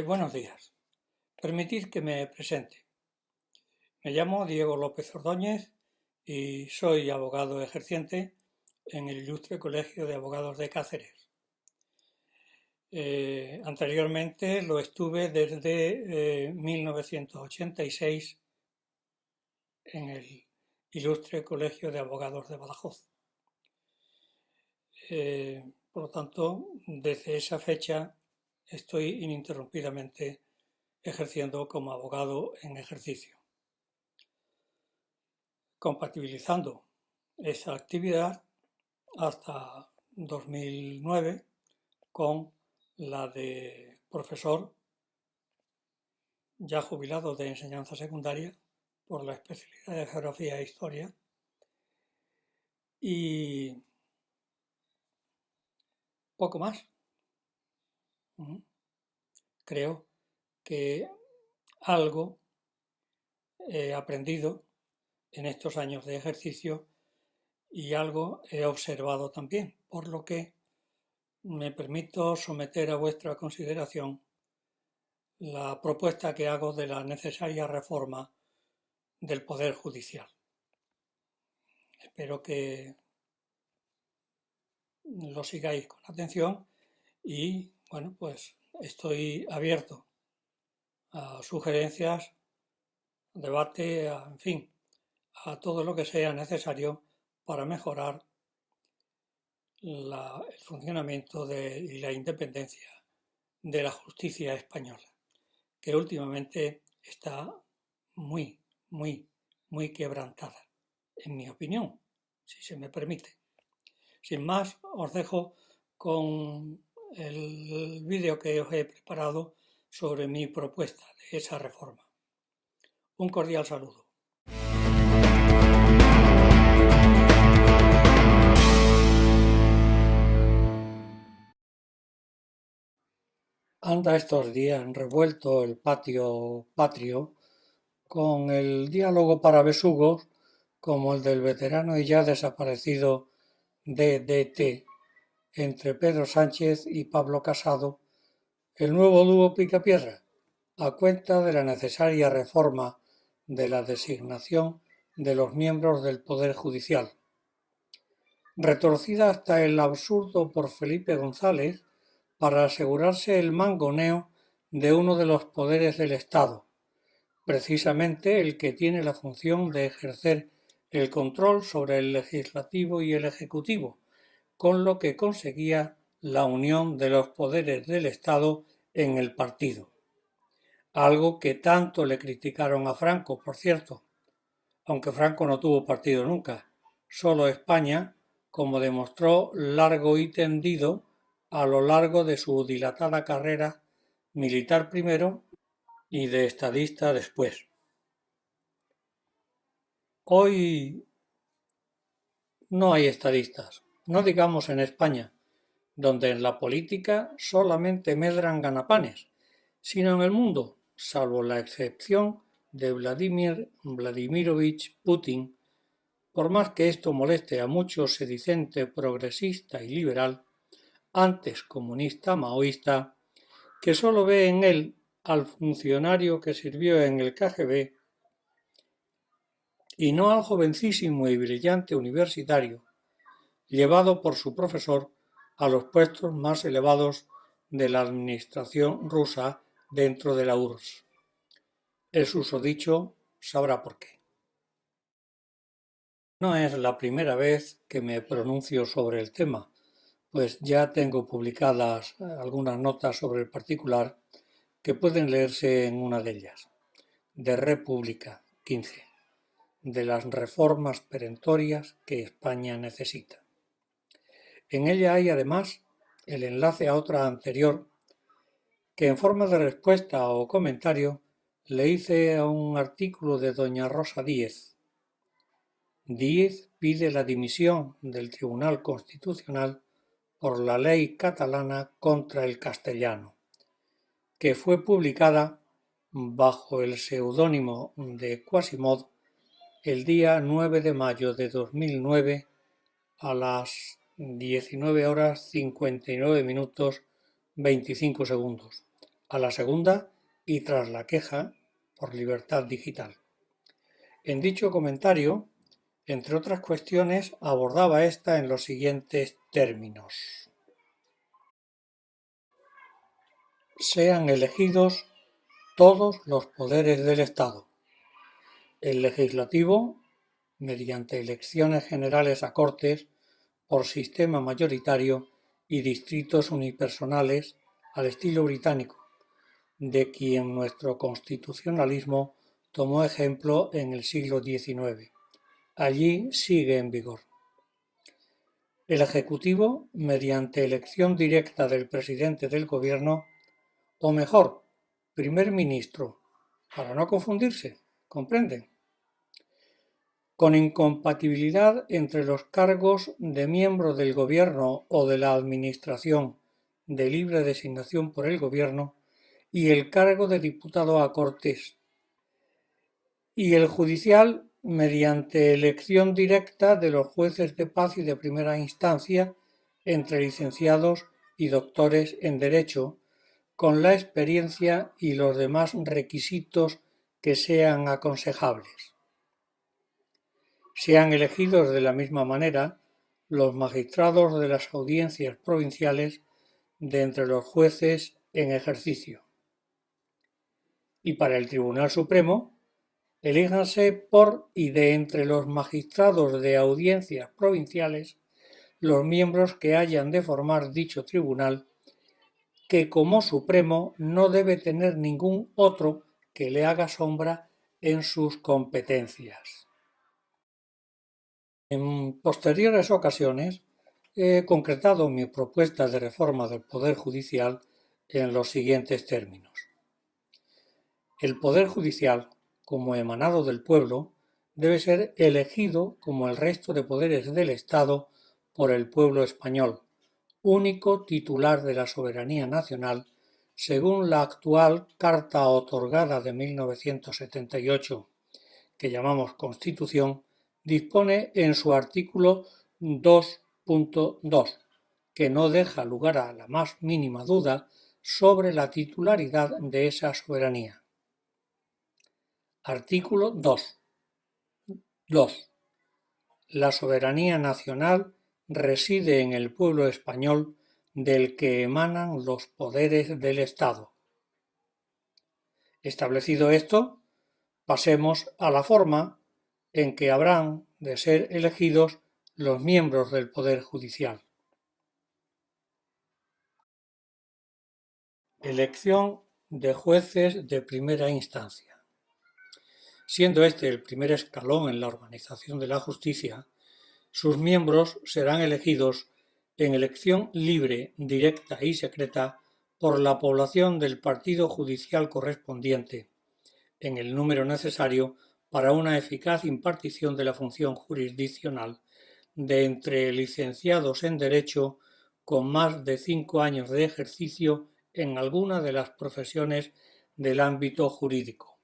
Buenos días. Permitid que me presente. Me llamo Diego López Ordóñez y soy abogado ejerciente en el Ilustre Colegio de Abogados de Cáceres. Anteriormente lo estuve desde 1986 en el Ilustre Colegio de Abogados de Badajoz. Por lo tanto, desde esa fecha estoy ininterrumpidamente ejerciendo como abogado en ejercicio, compatibilizando esa actividad hasta 2009 con la de profesor ya jubilado de enseñanza secundaria por la especialidad de Geografía e Historia, y poco más. Creo que algo he aprendido en estos años de ejercicio y algo he observado también, por lo que me permito someter a vuestra consideración la propuesta que hago de la necesaria reforma del Poder Judicial. Espero que lo sigáis con atención y, bueno, pues estoy abierto a sugerencias, debate, en fin, a todo lo que sea necesario para mejorar el funcionamiento y la independencia de la justicia española, que últimamente está muy, muy, muy quebrantada, en mi opinión, si se me permite. Sin más, os dejo con el vídeo que os he preparado sobre mi propuesta de esa reforma. Un cordial saludo. Anda estos días revuelto el patio patrio con el diálogo para besugos como el del veterano y ya desaparecido DDT entre Pedro Sánchez y Pablo Casado, el nuevo dúo Picapiedra, a cuenta de la necesaria reforma de la designación de los miembros del Poder Judicial, retorcida hasta el absurdo por Felipe González para asegurarse el mangoneo de uno de los poderes del Estado, precisamente el que tiene la función de ejercer el control sobre el legislativo y el ejecutivo, con lo que conseguía la unión de los poderes del Estado en el partido. Algo que tanto le criticaron a Franco, por cierto, aunque Franco no tuvo partido nunca, solo España, como demostró largo y tendido a lo largo de su dilatada carrera militar primero y de estadista después. Hoy no hay estadistas, no digamos en España, donde en la política solamente medran ganapanes, sino en el mundo, salvo la excepción de Vladimir Vladimirovich Putin, por más que esto moleste a muchos sedicente progresista y liberal, antes comunista maoísta, que solo ve en él al funcionario que sirvió en el KGB y no al jovencísimo y brillante universitario, llevado por su profesor a los puestos más elevados de la administración rusa dentro de la URSS. El susodicho sabrá por qué. No es la primera vez que me pronuncio sobre el tema, pues ya tengo publicadas algunas notas sobre el particular que pueden leerse en una de ellas, de República 15, de las reformas perentorias que España necesita. En ella hay además el enlace a otra anterior que en forma de respuesta o comentario le hice a un artículo de doña Rosa Díez. Díez pide la dimisión del Tribunal Constitucional por la ley catalana contra el castellano, que fue publicada bajo el seudónimo de Quasimodo el día 9 de mayo de 2009 a las 19 horas 59 minutos 25 segundos, a la segunda y tras la queja por libertad digital. En dicho comentario, entre otras cuestiones, abordaba esta en los siguientes términos: sean elegidos todos los poderes del Estado. El legislativo, mediante elecciones generales a Cortes, por sistema mayoritario y distritos unipersonales al estilo británico, de quien nuestro constitucionalismo tomó ejemplo en el siglo XIX. Allí sigue en vigor. El Ejecutivo, mediante elección directa del presidente del Gobierno, o mejor, primer ministro, para no confundirse, ¿comprenden? Con incompatibilidad entre los cargos de miembro del Gobierno o de la Administración de libre designación por el Gobierno y el cargo de diputado a Cortes, y el judicial mediante elección directa de los jueces de paz y de primera instancia entre licenciados y doctores en Derecho, con la experiencia y los demás requisitos que sean aconsejables. Sean elegidos de la misma manera los magistrados de las audiencias provinciales de entre los jueces en ejercicio. Y para el Tribunal Supremo, elíjanse por y de entre los magistrados de audiencias provinciales los miembros que hayan de formar dicho tribunal, que como Supremo no debe tener ningún otro que le haga sombra en sus competencias. En posteriores ocasiones he concretado mi propuesta de reforma del Poder Judicial en los siguientes términos. El Poder Judicial, como emanado del pueblo, debe ser elegido como el resto de poderes del Estado por el pueblo español, único titular de la soberanía nacional, según la actual Carta otorgada de 1978, que llamamos Constitución, dispone en su artículo 2.2, que no deja lugar a la más mínima duda sobre la titularidad de esa soberanía. Artículo 2. 2. La soberanía nacional reside en el pueblo español, del que emanan los poderes del Estado. Establecido esto, pasemos a la forma en que habrán de ser elegidos los miembros del Poder Judicial. Elección de jueces de primera instancia. Siendo este el primer escalón en la organización de la justicia, sus miembros serán elegidos en elección libre, directa y secreta por la población del partido judicial correspondiente, en el número necesario para una eficaz impartición de la función jurisdiccional, de entre licenciados en Derecho con más de 5 años de ejercicio en alguna de las profesiones del ámbito jurídico,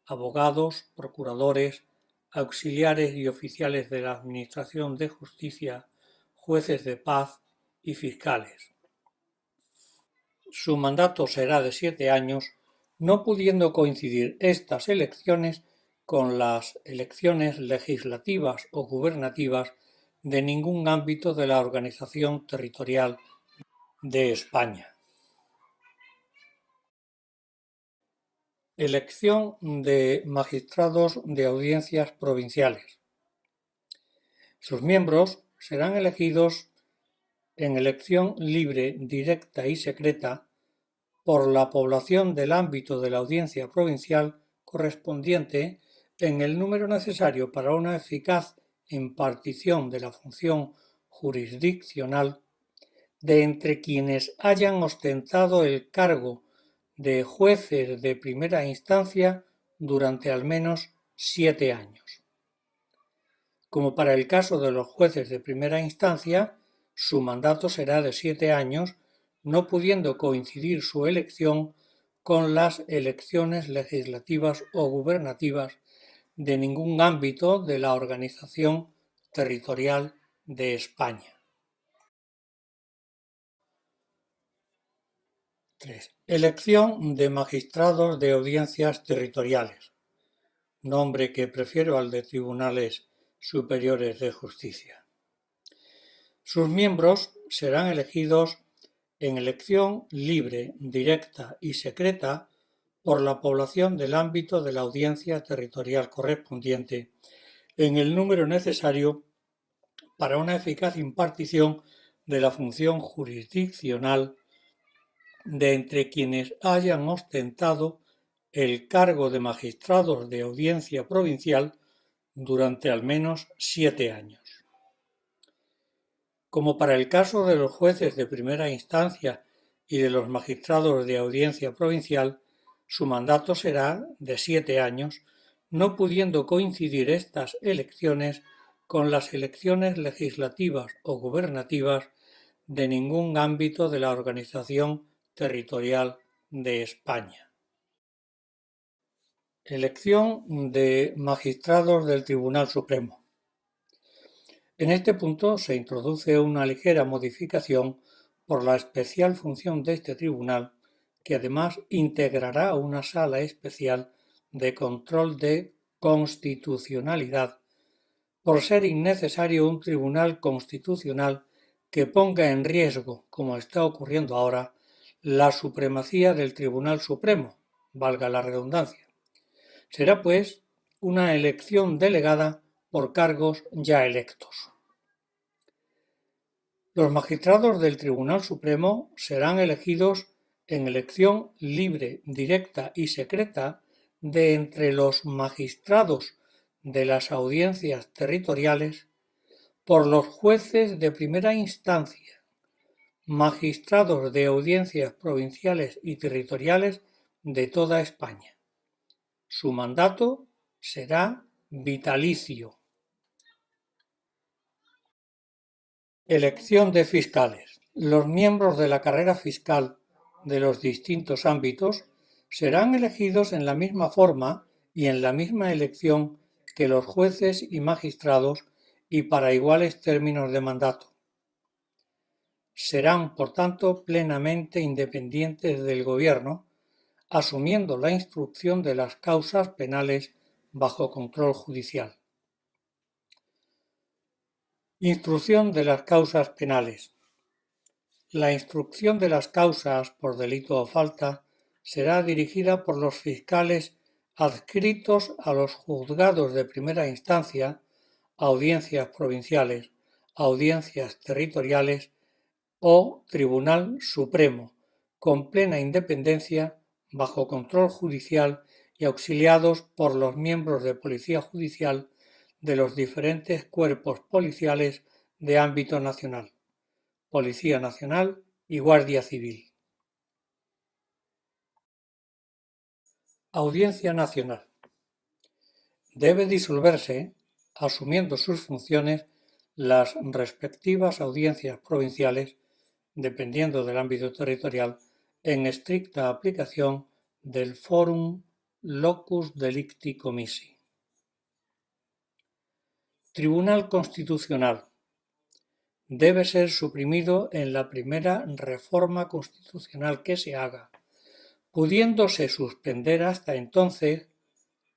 abogados, procuradores, auxiliares y oficiales de la Administración de Justicia, jueces de paz y fiscales. Su mandato será de 7 años, no pudiendo coincidir estas elecciones con las elecciones legislativas o gubernativas de ningún ámbito de la organización territorial de España. Elección de magistrados de audiencias provinciales. Sus miembros serán elegidos en elección libre, directa y secreta por la población del ámbito de la audiencia provincial correspondiente en el número necesario para una eficaz impartición de la función jurisdiccional de entre quienes hayan ostentado el cargo de jueces de primera instancia durante al menos 7 años. Como para el caso de los jueces de primera instancia, su mandato será de 7 años, no pudiendo coincidir su elección con las elecciones legislativas o gubernativas de ningún ámbito de la organización territorial de España. 3. Elección de magistrados de audiencias territoriales, nombre que prefiero al de tribunales superiores de justicia. Sus miembros serán elegidos en elección libre, directa y secreta por la población del ámbito de la audiencia territorial correspondiente en el número necesario para una eficaz impartición de la función jurisdiccional de entre quienes hayan ostentado el cargo de magistrados de audiencia provincial durante al menos 7 años. Como para el caso de los jueces de primera instancia y de los magistrados de audiencia provincial, su mandato será de 7 años, no pudiendo coincidir estas elecciones con las elecciones legislativas o gubernativas de ningún ámbito de la organización territorial de España. Elección de magistrados del Tribunal Supremo. En este punto se introduce una ligera modificación por la especial función de este tribunal, que además integrará una sala especial de control de constitucionalidad, por ser innecesario un tribunal constitucional que ponga en riesgo, como está ocurriendo ahora, la supremacía del Tribunal Supremo, valga la redundancia. Será, pues, una elección delegada por cargos ya electos. Los magistrados del Tribunal Supremo serán elegidos en elección libre, directa y secreta de entre los magistrados de las audiencias territoriales por los jueces de primera instancia, magistrados de audiencias provinciales y territoriales de toda España. Su mandato será vitalicio. Elección de fiscales. Los miembros de la carrera fiscal de los distintos ámbitos serán elegidos en la misma forma y en la misma elección que los jueces y magistrados y para iguales términos de mandato. Serán, por tanto, plenamente independientes del Gobierno, asumiendo la instrucción de las causas penales bajo control judicial. Instrucción de las causas penales. La instrucción de las causas por delito o falta será dirigida por los fiscales adscritos a los juzgados de primera instancia, audiencias provinciales, audiencias territoriales o Tribunal Supremo, con plena independencia, bajo control judicial y auxiliados por los miembros de Policía Judicial de los diferentes cuerpos policiales de ámbito nacional, Policía Nacional y Guardia Civil. Audiencia Nacional. Debe disolverse, asumiendo sus funciones, las respectivas audiencias provinciales, dependiendo del ámbito territorial, en estricta aplicación del Forum Locus Delicti Comissi. Tribunal Constitucional. Debe ser suprimido en la primera reforma constitucional que se haga, pudiéndose suspender hasta entonces,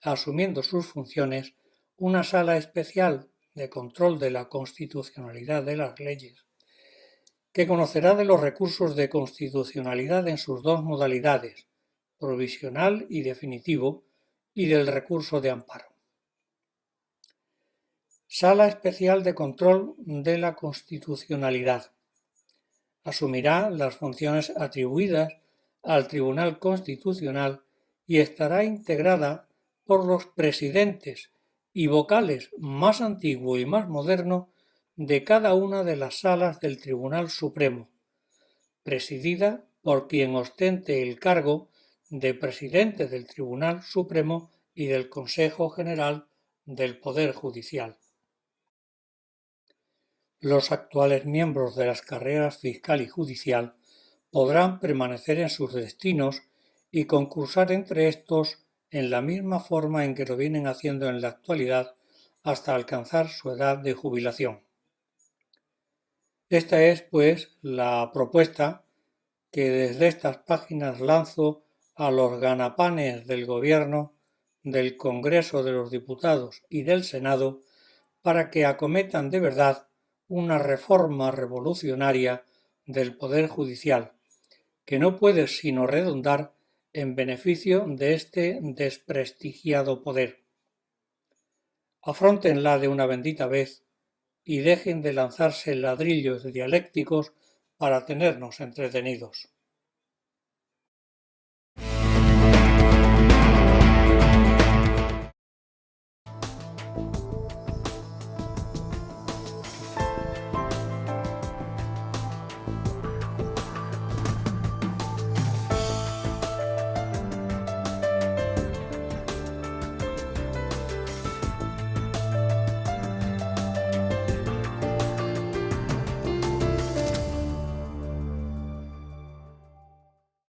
asumiendo sus funciones, una sala especial de control de la constitucionalidad de las leyes, que conocerá de los recursos de constitucionalidad en sus dos modalidades, provisional y definitivo, y del recurso de amparo. Sala especial de control de la constitucionalidad. Asumirá las funciones atribuidas al Tribunal Constitucional y estará integrada por los presidentes y vocales más antiguo y más moderno de cada una de las salas del Tribunal Supremo, presidida por quien ostente el cargo de presidente del Tribunal Supremo y del Consejo General del Poder Judicial. Los actuales miembros de las carreras fiscal y judicial podrán permanecer en sus destinos y concursar entre estos en la misma forma en que lo vienen haciendo en la actualidad hasta alcanzar su edad de jubilación. Esta es, pues, la propuesta que desde estas páginas lanzo a los ganapanes del Gobierno, del Congreso de los Diputados y del Senado para que acometan de verdad una reforma revolucionaria del Poder Judicial, que no puede sino redundar en beneficio de este desprestigiado poder. Afróntenla de una bendita vez y dejen de lanzarse ladrillos dialécticos para tenernos entretenidos.